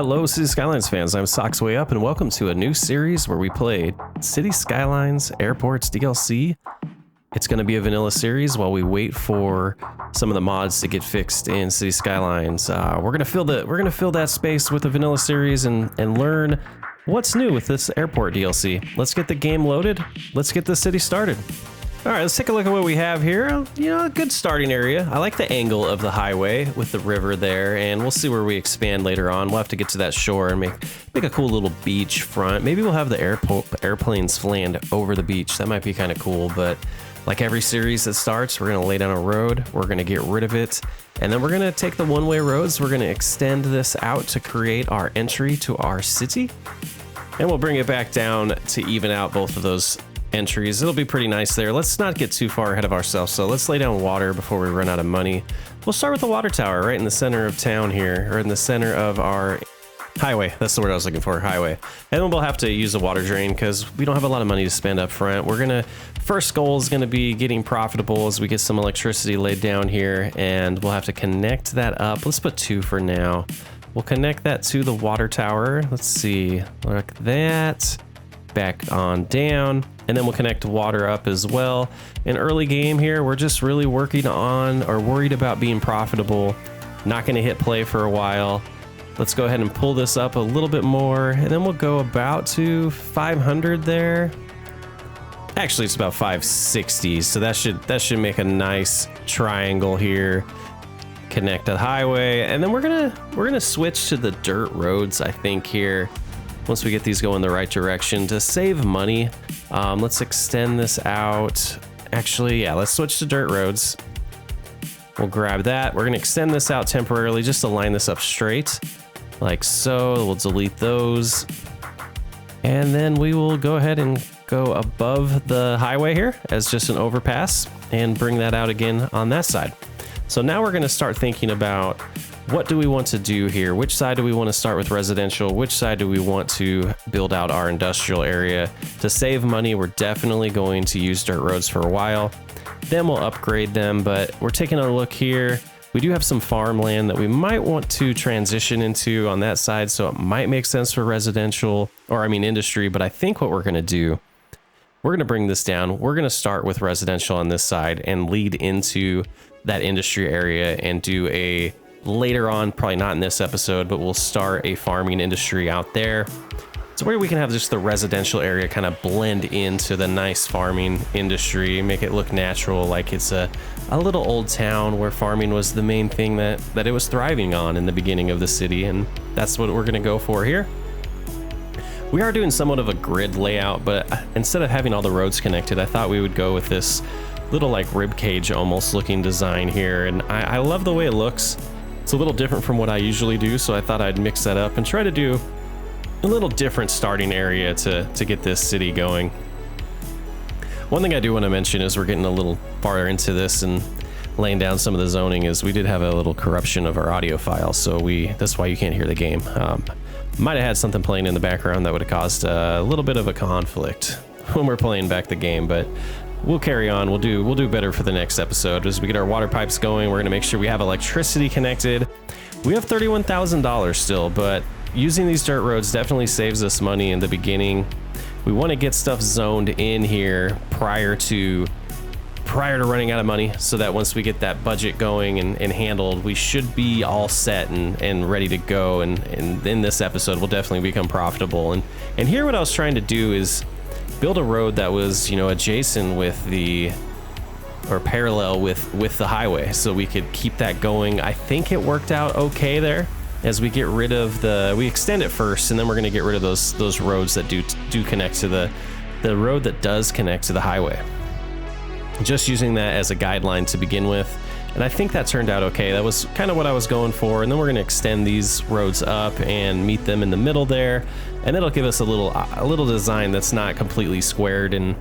Hello, Cities Skylines fans. I'm Sockswayup, and welcome to a new series where we play Cities Skylines Airports DLC. It's going to be a vanilla series while we wait for some of the mods to get fixed in Cities Skylines. We're gonna fill that space with the vanilla series and learn what's new with this airport DLC. Let's get the game loaded. Let's get the city started. All right, let's take a look at what we have here. You know, a good starting area. I like the angle of the highway with the river there, and we'll see where we expand later on. We'll have to get to that shore and make a cool little beach front. Maybe we'll have the airplanes land over the beach. That might be kind of cool, but like every series that starts, we're gonna lay down a road, we're gonna get rid of it, and then we're gonna take the one-way roads, we're gonna extend this out to create our entry to our city, and we'll bring it back down to even out both of those entries. It'll be pretty nice there. Let's not get too far ahead of ourselves, so let's lay down water before we run out of money. We'll start with the water tower right in the center of town here, or in the center of our highway. That's the word I was looking for, highway. And then we'll have to use a water drain because we don't have a lot of money to spend up front. First goal is gonna be getting profitable as we get some electricity laid down here, and we'll have to connect that up. Let's put 2 for now. We'll connect that to the water tower. Let's see, like that. Back on down, and then we'll connect water up as well. In early game here, we're just really working on or worried about being profitable. Not going to hit play for a while. Let's go ahead and pull this up a little bit more, and then we'll go about to 500 there. Actually, it's about 560, so that should make a nice triangle here. Connect to the highway, and then we're gonna switch to the dirt roads, I think, here. Once we get these going the right direction to save money. Let's extend this out. Actually, yeah, let's switch to dirt roads. We'll grab that. We're gonna extend this out temporarily just to line this up straight, like so. We'll delete those. And then we will go ahead and go above the highway here as just an overpass and bring that out again on that side. So now we're gonna start thinking about what do we want to do here? Which side do we want to start with residential? Which side do we want to build out our industrial area? To save money, we're definitely going to use dirt roads for a while. Then we'll upgrade them, but we're taking a look here. We do have some farmland that we might want to transition into on that side, so it might make sense for residential, or I mean industry, but I think what we're gonna do, we're gonna bring this down. We're gonna start with residential on this side and lead into that industry area and do a later on, probably not in this episode, but we'll start a farming industry out there. So where we can have just the residential area kind of blend into the nice farming industry, make it look natural, like it's a little old town where farming was the main thing that it was thriving on in the beginning of the city, and that's what we're gonna go for here. We are doing somewhat of a grid layout, but instead of having all the roads connected, I thought we would go with this little like rib cage almost looking design here, and I love the way it looks. It's a little different from what I usually do, so I thought I'd mix that up and try to do a little different starting area to get this city going. One thing I do want to mention is we're getting a little farther into this and laying down some of the zoning is we did have a little corruption of our audio file, so that's why you can't hear the game. Might have had something playing in the background that would have caused a little bit of a conflict when we're playing back the game, but we'll carry on. We'll do better for the next episode. As we get our water pipes going, we're gonna make sure we have electricity connected. We have $31,000 still, but using these dirt roads definitely saves us money in the beginning. We want to get stuff zoned in here prior to running out of money, so that once we get that budget going and handled, we should be all set and ready to go. And in this episode, we'll definitely become profitable. And here, what I was trying to do is build a road that was, you know, adjacent with or parallel with the highway, so we could keep that going. I think it worked out okay there. As we get rid of we extend it first, and then we're gonna get rid of those roads that do connect to the road that does connect to the highway. Just using that as a guideline to begin with. And I think that turned out okay. That was kind of what I was going for. And then we're gonna extend these roads up and meet them in the middle there. And it'll give us a little design that's not completely squared and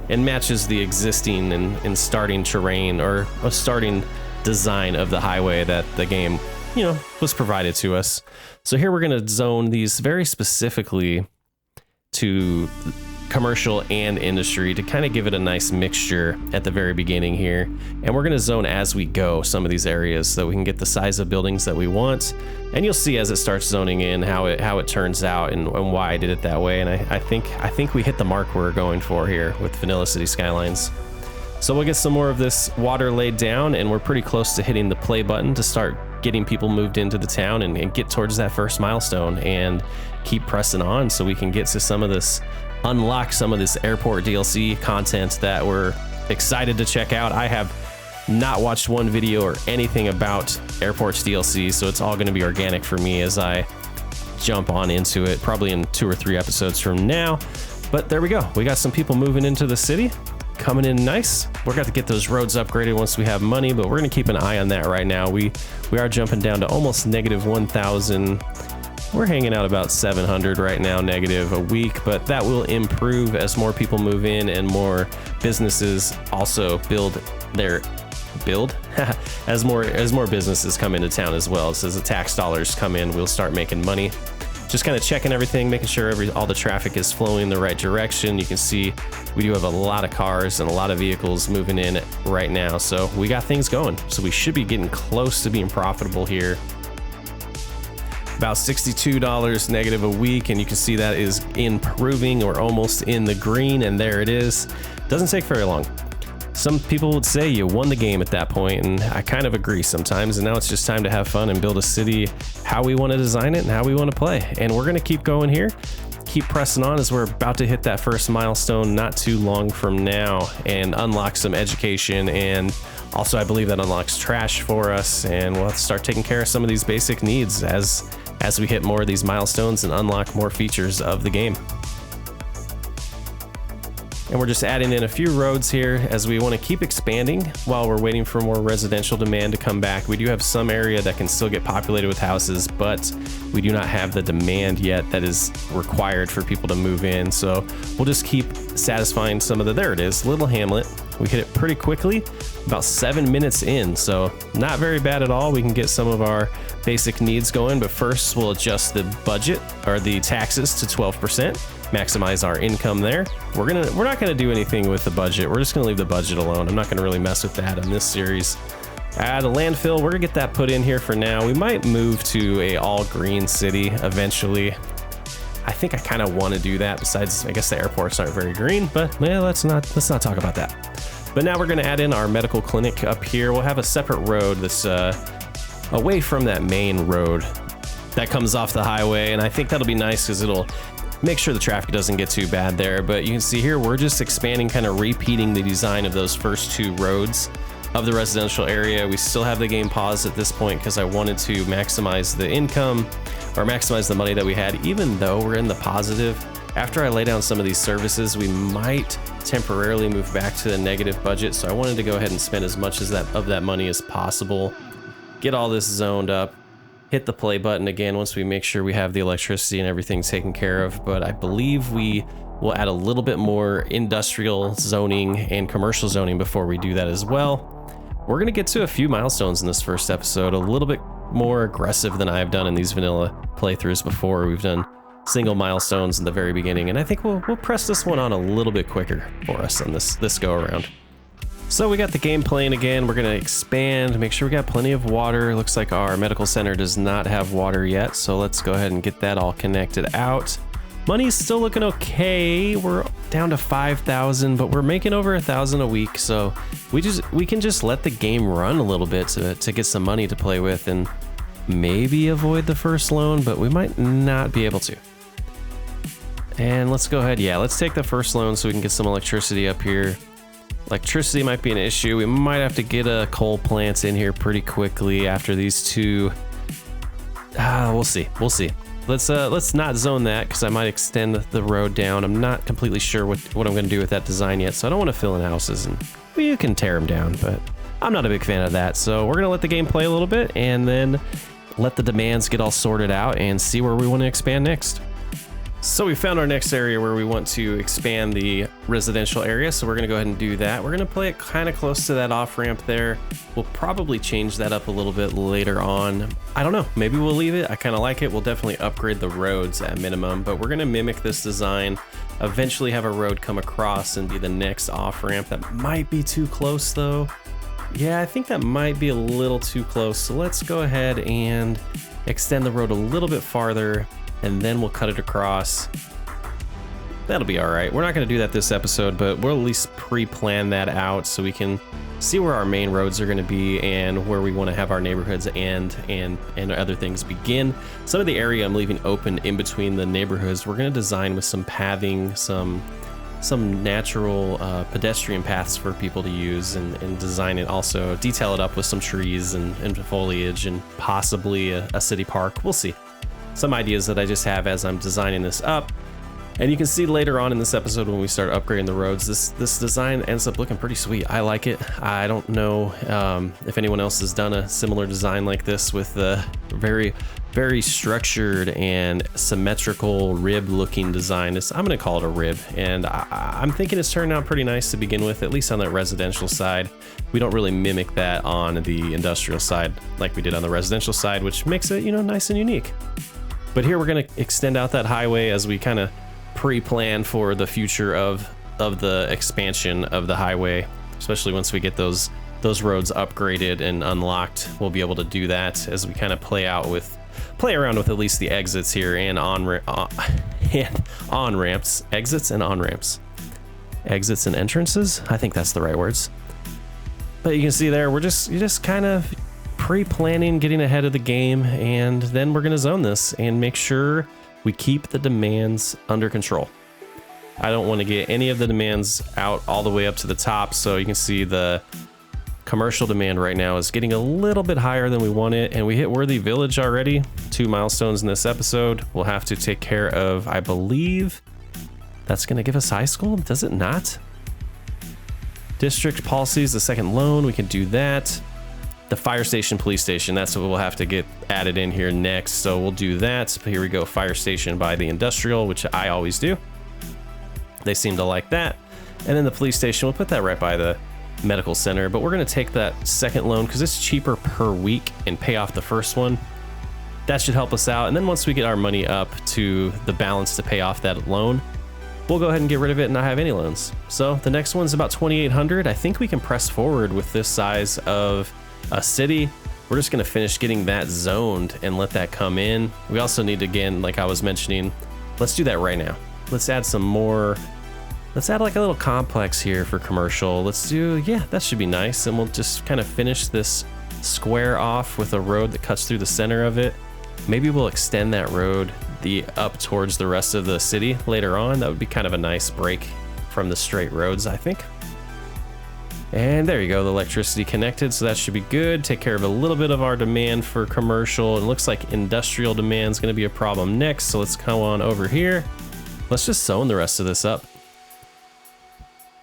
matches the existing and starting terrain, or a starting design of the highway that the game, you know, was provided to us. So here we're gonna zone these very specifically to commercial and industry to kind of give it a nice mixture at the very beginning here. And we're going to zone as we go some of these areas so we can get the size of buildings that we want. And you'll see as it starts zoning in how it turns out and why I did it that way. And I think we hit the mark we're going for here with Vanilla City Skylines. So we'll get some more of this water laid down, and we're pretty close to hitting the play button to start getting people moved into the town and get towards that first milestone and keep pressing on so we can get to some of this, unlock some of this airport DLC content that we're excited to check out. I have not watched one video or anything about airports DLC, so it's all going to be organic for me as I jump on into it, probably in 2 or 3 episodes from now. But there we go. We got some people moving into the city. Coming in nice. We're got to get those roads upgraded once we have money, but we're going to keep an eye on that right now. We are jumping down to almost negative 1,000. We're hanging out about 700 right now, negative a week, but that will improve as more people move in and more businesses also as more businesses come into town as well. So as the tax dollars come in, we'll start making money. Just kind of checking everything, making sure all the traffic is flowing in the right direction. You can see we do have a lot of cars and a lot of vehicles moving in right now. So we got things going. So we should be getting close to being profitable here. About $62 negative a week. And you can see that is improving or almost in the green. And there it is. Doesn't take very long. Some people would say you won the game at that point, and I kind of agree sometimes. And now it's just time to have fun and build a city how we want to design it and how we want to play. And we're going to keep going here, keep pressing on as we're about to hit that first milestone not too long from now and unlock some education. And also, I believe that unlocks trash for us, and we'll have to start taking care of some of these basic needs as we hit more of these milestones and unlock more features of the game. And we're just adding in a few roads here as we want to keep expanding while we're waiting for more residential demand to come back. We do have some area that can still get populated with houses, but we do not have the demand yet that is required for people to move in. So we'll just keep satisfying some of there it is, Little Hamlet. We hit it pretty quickly, about 7 minutes in. So not very bad at all. We can get some of our basic needs going, but first we'll adjust the budget or the taxes to 12%. Maximize our income there. We're not gonna do anything with the budget. We're just gonna leave the budget alone. I'm not gonna really mess with that in this series. The landfill, we're gonna get that put in here for now. We might move to a all green city eventually. I think I kind of want to do that. Besides, I guess the airports aren't very green, but yeah, let's not talk about that. But now we're gonna add in our medical clinic up here. We'll have a separate road that's away from that main road that comes off the highway, and I think that'll be nice because it'll make sure the traffic doesn't get too bad there. But you can see here, we're just expanding, kind of repeating the design of those first 2 roads of the residential area. We still have the game paused at this point because I wanted to maximize the income or maximize the money that we had, even though we're in the positive. After I lay down some of these services, we might temporarily move back to the negative budget. So I wanted to go ahead and spend as much of that money as possible, get all this zoned up, hit the play button again once we make sure we have the electricity and everything taken care of. But I believe we will add a little bit more industrial zoning and commercial zoning before we do that as well. We're going to get to a few milestones in this first episode, a little bit more aggressive than I've done in these vanilla playthroughs before. We've done single milestones in the very beginning, and I think we'll press this one on a little bit quicker for us on this go around. So we got the game playing again. We're going to expand, make sure we got plenty of water. Looks like our medical center does not have water yet, so let's go ahead and get that all connected out. Money's still looking okay. We're down to 5,000, but we're making over 1,000 a week, so we can just let the game run a little bit to get some money to play with and maybe avoid the first loan, but we might not be able to. And let's go ahead. Yeah, let's take the first loan so we can get some electricity up here. Electricity might be an issue. We might have to get a coal plant in here pretty quickly after these 2. We'll see. Let's not zone that because I might extend the road down. I'm not completely sure what I'm going to do with that design yet, so I don't want to fill in houses, and you can tear them down, but I'm not a big fan of that. So we're going to let the game play a little bit and then let the demands get all sorted out and see where we want to expand next. So we found our next area where we want to expand the residential area, so we're gonna go ahead and do that. We're gonna play it kind of close to that off-ramp there. We'll probably change that up a little bit later on. I don't know, maybe we'll leave it. I kind of like it. We'll definitely upgrade the roads at minimum, but we're gonna mimic this design, eventually have a road come across and be the next off-ramp. That might be too close though. Yeah, I think that might be a little too close. So let's go ahead and extend the road a little bit farther, and then we'll cut it across. That'll be all right. We're not gonna do that this episode, but we'll at least pre-plan that out so we can see where our main roads are gonna be and where we wanna have our neighborhoods end and other things begin. Some of the area I'm leaving open in between the neighborhoods, we're gonna design with some pathing, some natural pedestrian paths for people to use, and design it, also detail it up with some trees and foliage and possibly a city park. We'll see. Some ideas that I just have as I'm designing this up. And you can see later on in this episode when we start upgrading the roads, this design ends up looking pretty sweet. I like it. I don't know if anyone else has done a similar design like this with the very, very structured and symmetrical rib looking design. I'm gonna call it a rib, and I'm thinking it's turned out pretty nice to begin with, at least on that residential side. We don't really mimic that on the industrial side like we did on the residential side, which makes it, nice and unique. But here we're gonna extend out that highway as we kind of pre-plan for the future of the expansion of the highway, especially once we get those roads upgraded and unlocked. We'll be able to do that as we kind of play around with at least the exits here and on ramps, exits and on ramps, exits and entrances. I think that's the right words. But you can see there, you're just kind of pre-planning, getting ahead of the game, and then we're gonna zone this and make sure we keep the demands under control. I don't want to get any of the demands out all the way up to the top, so you can see the commercial demand right now is getting a little bit higher than we want it, and we hit Worthy Village already. 2 milestones in this episode. We'll have to take care of, I believe, that's gonna give us high school, does it not? District policies, the second loan, we can do that. The fire station, police station, that's what we'll have to get added in here next, so we'll do that. Here we go, fire station by the industrial, which I always do. They seem to like that. And then the police station, we'll put that right by the medical center, but we're gonna take that second loan because it's cheaper per week and pay off the first one. That should help us out. And then once we get our money up to the balance to pay off that loan, we'll go ahead and get rid of it and not have any loans. So the next one's about 2,800. I think we can press forward with this size of a city. We're just gonna finish getting that zoned and let that come in. We also need to, again, like I was mentioning, let's do that right now. Let's add some more. Let's add like a little complex here for commercial. Let's do, yeah, that should be nice. And we'll just kind of finish this square off with a road that cuts through the center of it. Maybe we'll extend that road up towards the rest of the city later on. That would be kind of a nice break from the straight roads, I think. And there you go, the electricity connected, so that should be good. Take care of a little bit of our demand for commercial. It looks like industrial demand is gonna be a problem next, so let's come on over here. Let's just zone the rest of this up.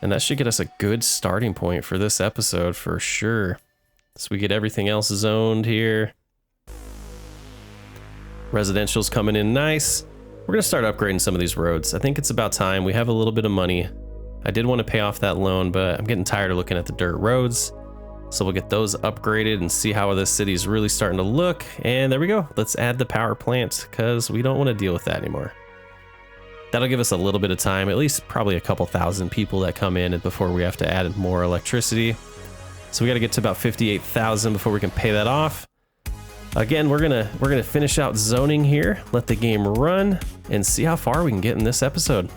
And that should get us a good starting point for this episode for sure. So we get everything else zoned here. Residential's coming in nice. We're gonna start upgrading some of these roads. I think it's about time. We have a little bit of money. I did want to pay off that loan, but I'm getting tired of looking at the dirt roads. So we'll get those upgraded and see how this city's really starting to look. And there we go. Let's add the power plant because we don't want to deal with that anymore. That'll give us a little bit of time, at least probably a couple thousand people that come in before we have to add more electricity. So we got to get to about 58,000 before we can pay that off. Again, we're gonna finish out zoning here, let the game run, and see how far we can get in this episode.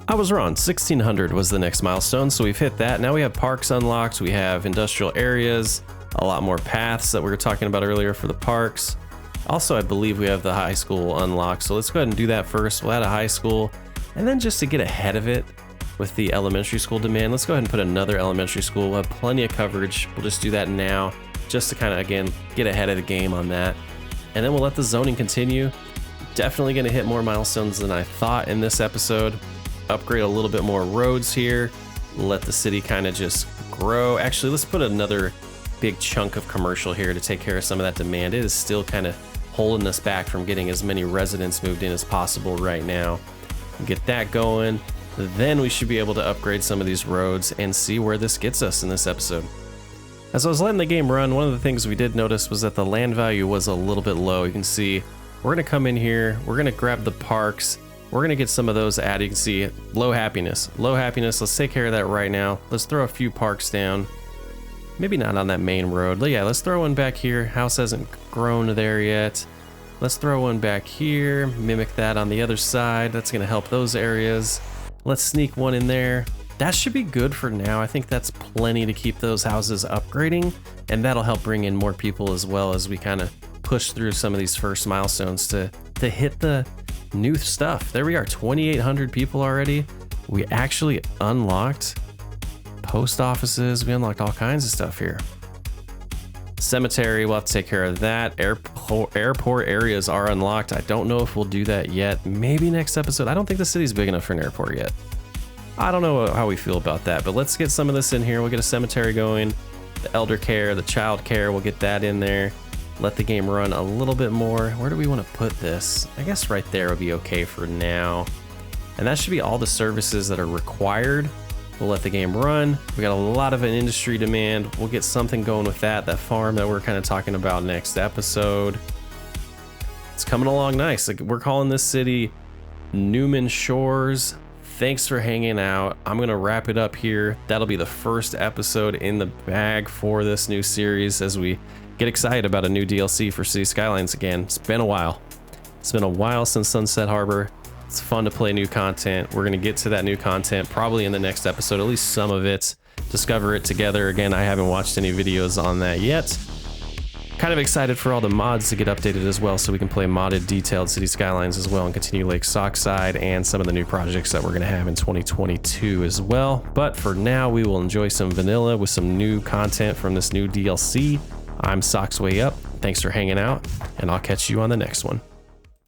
I was wrong, 1,600 was the next milestone, so we've hit that. Now we have parks unlocked, we have industrial areas, a lot more paths that we were talking about earlier for the parks. Also, I believe we have the high school unlocked, so let's go ahead and do that first. We'll add a high school, and then just to get ahead of it with the elementary school demand, let's go ahead and put another elementary school. We'll have plenty of coverage. We'll just do that now, just to kind of, again, get ahead of the game on that. And then we'll let the zoning continue. Definitely gonna hit more milestones than I thought in this episode. Upgrade a little bit more roads here, let the city kind of just grow. Actually, let's put another big chunk of commercial here to take care of some of that demand. It is still kind of holding us back from getting as many residents moved in as possible right now. Get that going, then we should be able to upgrade some of these roads and see where this gets us in this episode. As I was letting the game run, one of the things we did notice was that the land value was a little bit low. You can see we're going to come in here, we're going to grab the parks, we're going to get some of those added. You can see low happiness. Let's take care of that right now. Let's throw a few parks down. Maybe not on that main road, but yeah, let's throw one back here. House hasn't grown there yet. Let's throw one back here, mimic that on the other side. That's going to help those areas. Let's sneak one in there. That should be good for now. I think that's plenty to keep those houses upgrading, and that'll help bring in more people as well as we kind of push through some of these first milestones to hit the new stuff. There we are, 2,800 people already. We actually unlocked post offices. We unlocked all kinds of stuff here. Cemetery, we'll have to take care of that. Airport areas are unlocked. I don't know if we'll do that yet. Maybe next episode. I don't think the city's big enough for an airport yet. I don't know how we feel about that, but let's get some of this in here. We'll get a cemetery going, the elder care, the child care, we'll get that in there. Let the game run a little bit more. Where do we want to put this? I guess right there would be okay for now. And that should be all the services that are required. We'll let the game run. We got a lot of an industry demand. We'll get something going with that farm that we're kind of talking about next episode. It's coming along nice. Like, we're calling this city Newman Shores. Thanks for hanging out. I'm gonna wrap it up here. That'll be the first episode in the bag for this new series as we get excited about a new DLC for Cities Skylines again. It's been a while. It's been a while since Sunset Harbor. It's fun to play new content. We're gonna get to that new content probably in the next episode, at least some of it. Discover it together. Again, I haven't watched any videos on that yet. Kind of excited for all the mods to get updated as well so we can play modded detailed City Skylines as well and continue Lake Sockside and some of the new projects that we're going to have in 2022 as well. But for now, we will enjoy some vanilla with some new content from this new DLC. I'm Sockswayup. Thanks for hanging out, and I'll catch you on the next one.